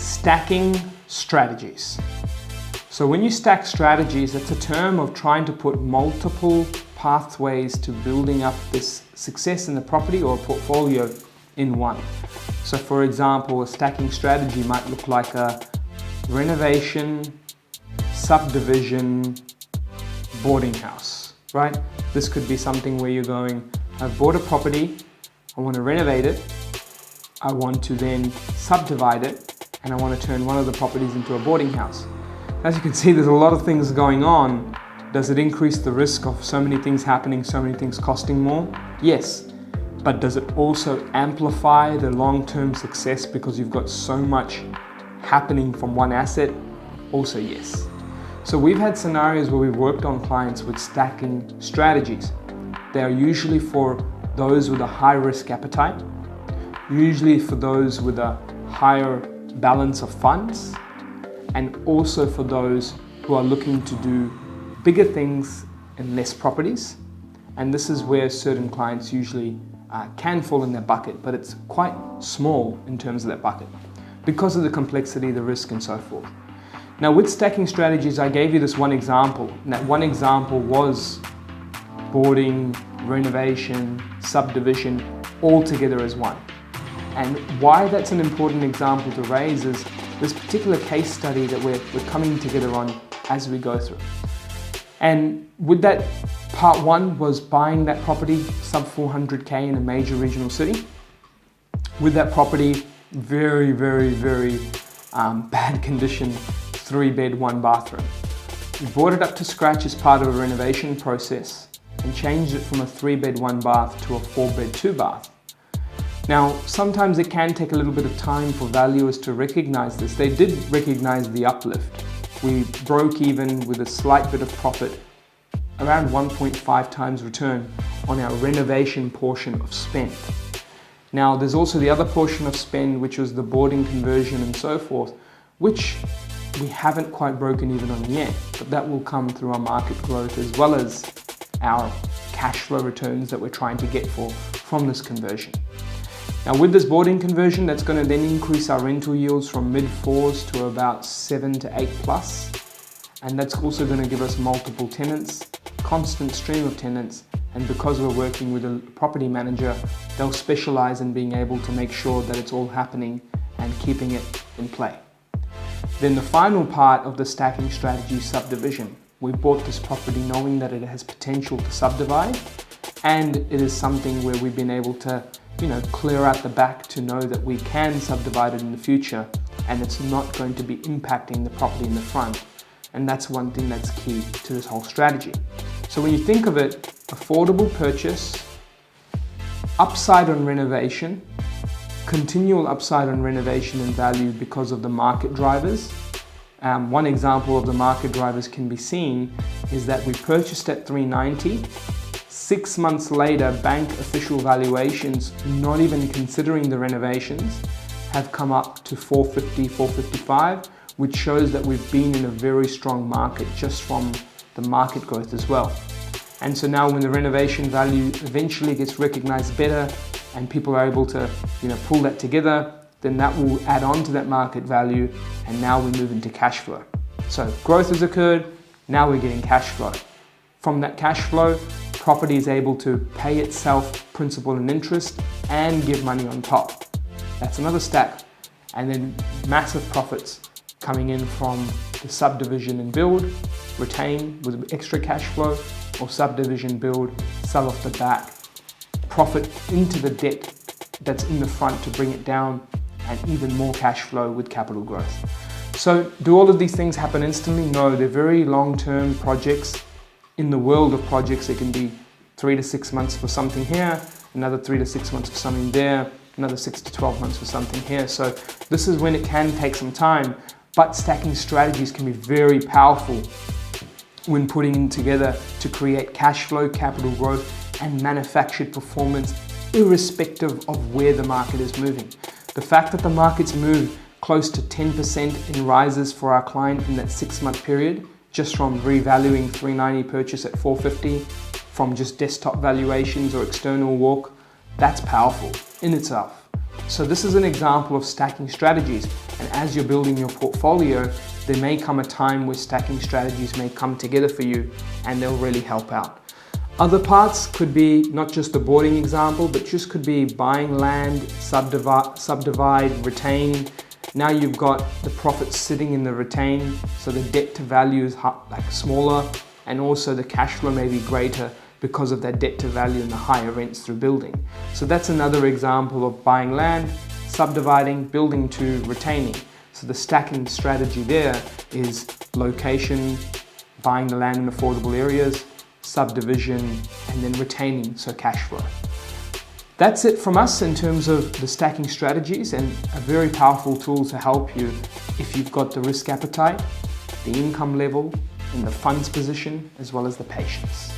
stacking strategies. So when you stack strategies, it's a term of trying to put multiple pathways to building up this success in the property or portfolio in one. So for example, a stacking strategy might look like a renovation, subdivision, boarding house, right? This could be something where you're going, I've bought a property, I want to renovate it, I want to then subdivide it, and I want to turn one of the properties into a boarding house. As you can see, there's a lot of things going on. Does it increase the risk of so many things happening, so many things costing more? Yes. But does it also amplify the long-term success because you've got so much happening from one asset? Also yes. So we've had scenarios where we've worked on clients with stacking strategies. They are usually for those with a high risk appetite, usually for those with a higher balance of funds, and also for those who are looking to do bigger things in less properties. And this is where certain clients usually can fall in that bucket, but it's quite small in terms of that bucket because of the complexity, the risk, and so forth. Now with stacking strategies, I gave you this one example, and that one example was boarding, renovation, subdivision, all together as one. And why that's an important example to raise is this particular case study that we're coming together on as we go through. And with that, part one was buying that property sub 400K in a major regional city. With that property, very bad condition, 3-bed, 1-bathroom. We brought it up to scratch as part of a renovation process and changed it from a 3-bed, 1-bath to a 4-bed, 2-bath. Now, sometimes it can take a little bit of time for valuers to recognize this. They did recognize the uplift. We broke even with a slight bit of profit, around 1.5 times return on our renovation portion of spend. Now, there's also the other portion of spend, which was the boarding conversion and so forth, which we haven't quite broken even on yet, but that will come through our market growth as well as our cash flow returns that we're trying to get from this conversion. Now with this boarding conversion, that's going to then increase our rental yields from mid-4s to about 7 to 8 plus. And that's also going to give us multiple tenants, constant stream of tenants. And because we're working with a property manager, they'll specialize in being able to make sure that it's all happening and keeping it in play. Then the final part of the stacking strategy, subdivision. We bought this property knowing that it has potential to subdivide, and it is something where we've been able to clear out the back to know that we can subdivide it in the future and it's not going to be impacting the property in the front. And that's one thing that's key to this whole strategy. So when you think of it, affordable purchase, upside on renovation, continual upside on renovation and value because of the market drivers. One example of the market drivers can be seen is that we purchased at 390. 6 months later, bank official valuations, not even considering the renovations, have come up to 450, 455, which shows that we've been in a very strong market just from the market growth as well. And so now when the renovation value eventually gets recognized better and people are able to pull that together, then that will add on to that market value, and now we move into cash flow. So growth has occurred, now we're getting cash flow. From that cash flow, property is able to pay itself principal and interest and give money on top. That's another stack. And then massive profits coming in from the subdivision and build, retain with extra cash flow, or subdivision build, sell off the back, profit into the debt that's in the front to bring it down, and even more cash flow with capital growth. So do all of these things happen instantly? No, they're very long-term projects. In the world of projects, it can be 3 to 6 months for something here, another 3 to 6 months for something there, another 6 to 12 months for something here. So this is when it can take some time, but stacking strategies can be very powerful when putting together to create cash flow, capital growth, and manufactured performance, irrespective of where the market is moving. The fact that the market's moved close to 10% in rises for our client in that 6-month period, just from revaluing 390 purchase at 450, from just desktop valuations or external walk, that's powerful in itself. So this is an example of stacking strategies, and as you're building your portfolio, there may come a time where stacking strategies may come together for you and they'll really help out. Other parts could be not just the boarding example, but just could be buying land, subdivide, retain. Now you've got the profits sitting in the retain, so the debt to value is like smaller, and also the cash flow may be greater because of that debt to value and the higher rents through building. So that's another example of buying land, subdividing, building to retaining. So the stacking strategy there is location, buying the land in affordable areas, subdivision, and then retaining, so cash flow. That's it from us in terms of the stacking strategies, and a very powerful tool to help you if you've got the risk appetite, the income level, and the funds position, as well as the patience.